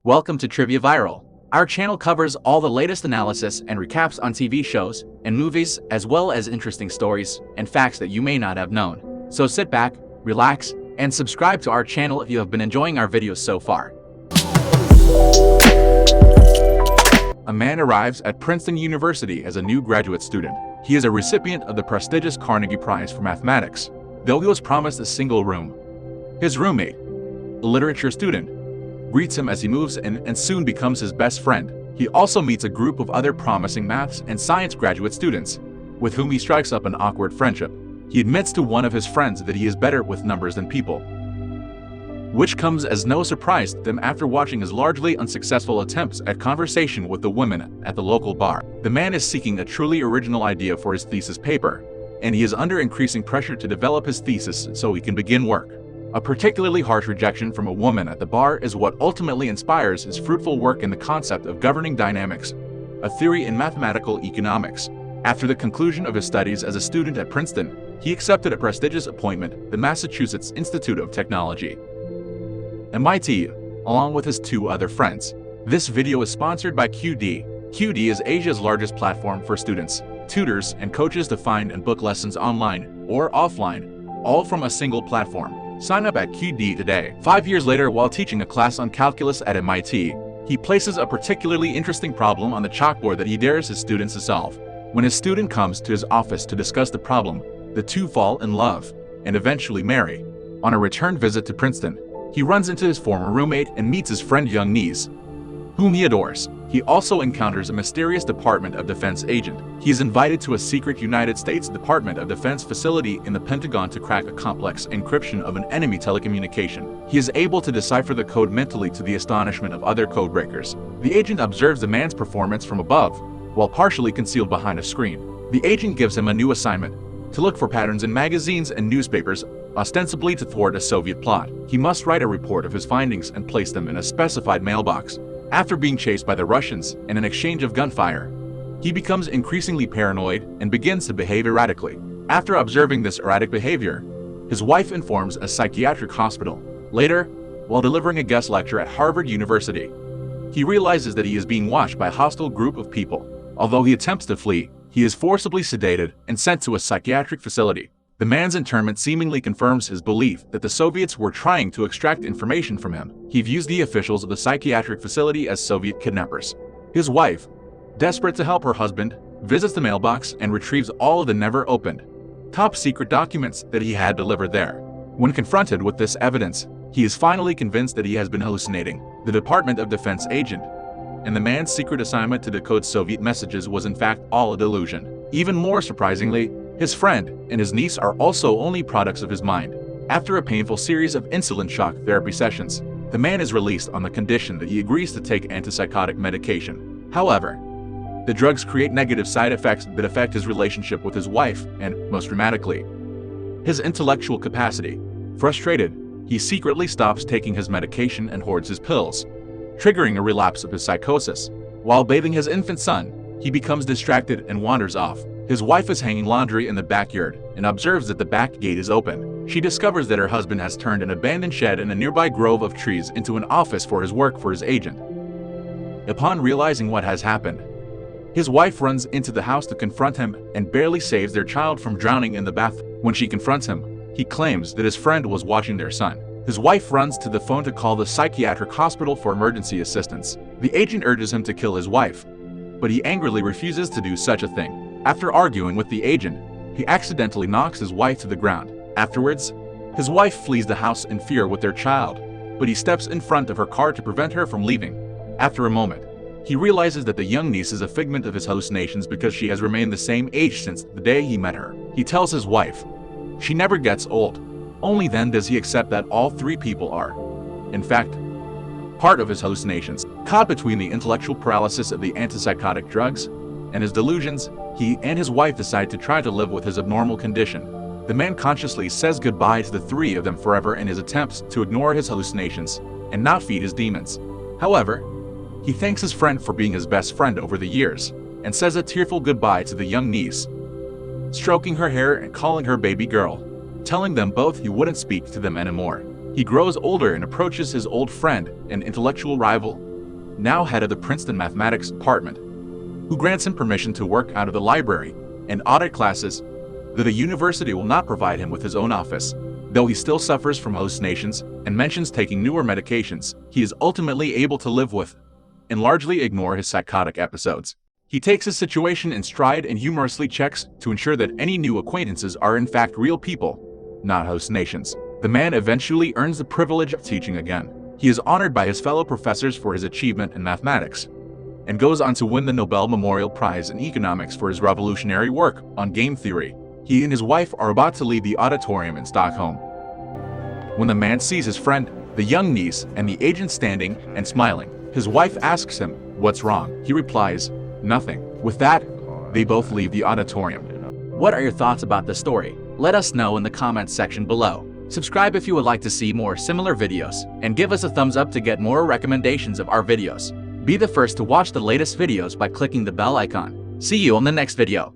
Welcome to Trivia Viral. Our channel covers all the latest analysis and recaps on TV shows and movies, as well as interesting stories and facts that you may not have known. So sit back, relax, and subscribe to our channel if you have been enjoying our videos so far. A man arrives at Princeton University as a new graduate student. He is a recipient of the prestigious Carnegie Prize for mathematics, though he was promised a single room. His roommate, a literature student, greets him as he moves in and soon becomes his best friend. He also meets a group of other promising maths and science graduate students, with whom he strikes up an awkward friendship. He admits to one of his friends that he is better with numbers than people, which comes as no surprise to them after watching his largely unsuccessful attempts at conversation with the women at the local bar. The man is seeking a truly original idea for his thesis paper, and he is under increasing pressure to develop his thesis so he can begin work. A particularly harsh rejection from a woman at the bar is what ultimately inspires his fruitful work in the concept of governing dynamics, a theory in mathematical economics. After the conclusion of his studies as a student at Princeton, he accepted a prestigious appointment at the Massachusetts Institute of Technology, MIT, along with his two other friends. This video is sponsored by QD. QD is Asia's largest platform for students, tutors, and coaches to find and book lessons online or offline, all from a single platform. Sign up at QD today. 5 years later, while teaching a class on calculus at MIT, he places a particularly interesting problem on the chalkboard that he dares his students to solve. When his student comes to his office to discuss the problem, the two fall in love and eventually marry. On a return visit to Princeton, he runs into his former roommate and meets his friend Young Niece, whom he adores. He also encounters a mysterious Department of Defense agent. He is invited to a secret United States Department of Defense facility in the Pentagon to crack a complex encryption of an enemy telecommunication. He is able to decipher the code mentally to the astonishment of other codebreakers. The agent observes the man's performance from above, while partially concealed behind a screen. The agent gives him a new assignment: to look for patterns in magazines and newspapers, ostensibly to thwart a Soviet plot. He must write a report of his findings and place them in a specified mailbox. After being chased by the Russians and an exchange of gunfire, he becomes increasingly paranoid and begins to behave erratically. After observing this erratic behavior, his wife informs a psychiatric hospital. Later, while delivering a guest lecture at Harvard University, he realizes that he is being watched by a hostile group of people. Although he attempts to flee, he is forcibly sedated and sent to a psychiatric facility. The man's internment seemingly confirms his belief that the Soviets were trying to extract information from him. He views the officials of the psychiatric facility as Soviet kidnappers. His wife, desperate to help her husband, visits the mailbox and retrieves all of the never-opened, top-secret documents that he had delivered there. When confronted with this evidence, he is finally convinced that he has been hallucinating. The Department of Defense agent and the man's secret assignment to decode Soviet messages was in fact all a delusion. Even more surprisingly, his friend and his niece are also only products of his mind. After a painful series of insulin shock therapy sessions, the man is released on the condition that he agrees to take antipsychotic medication. However, the drugs create negative side effects that affect his relationship with his wife and, most dramatically, his intellectual capacity. Frustrated, he secretly stops taking his medication and hoards his pills, triggering a relapse of his psychosis. While bathing his infant son, he becomes distracted and wanders off. His wife is hanging laundry in the backyard and observes that the back gate is open. She discovers that her husband has turned an abandoned shed in a nearby grove of trees into an office for his work for his agent. Upon realizing what has happened, his wife runs into the house to confront him and barely saves their child from drowning in the bath. When she confronts him, he claims that his friend was watching their son. His wife runs to the phone to call the psychiatric hospital for emergency assistance. The agent urges him to kill his wife, but he angrily refuses to do such a thing. After arguing with the agent, he accidentally knocks his wife to the ground. Afterwards, his wife flees the house in fear with their child, but he steps in front of her car to prevent her from leaving. After a moment, he realizes that the young niece is a figment of his hallucinations because she has remained the same age since the day he met her. He tells his wife, she never gets old. Only then does he accept that all three people are, in fact, part of his hallucinations. Caught between the intellectual paralysis of the antipsychotic drugs and his delusions, he and his wife decide to try to live with his abnormal condition. The man consciously says goodbye to the three of them forever in his attempts to ignore his hallucinations and not feed his demons. However, he thanks his friend for being his best friend over the years and says a tearful goodbye to the young niece, stroking her hair and calling her baby girl, telling them both he wouldn't speak to them anymore. He grows older and approaches his old friend and intellectual rival, now head of the Princeton mathematics department, who grants him permission to work out of the library and audit classes, though the university will not provide him with his own office. Though he still suffers from hallucinations and mentions taking newer medications, he is ultimately able to live with and largely ignore his psychotic episodes. He takes his situation in stride and humorously checks to ensure that any new acquaintances are in fact real people, not hallucinations. The man eventually earns the privilege of teaching again. He is honored by his fellow professors for his achievement in mathematics, and goes on to win the Nobel Memorial Prize in economics for his revolutionary work on game theory. He and his wife are about to leave the auditorium in Stockholm when the man sees his friend, the young niece, and the agent standing and smiling. His wife asks him, "What's wrong?" He replies, "Nothing." With that, they both leave the auditorium. What are your thoughts about the story? Let us know in the comments section below. Subscribe if you would like to see more similar videos, and give us a thumbs up to get more recommendations of our videos. Be the first to watch the latest videos by clicking the bell icon. See you on the next video.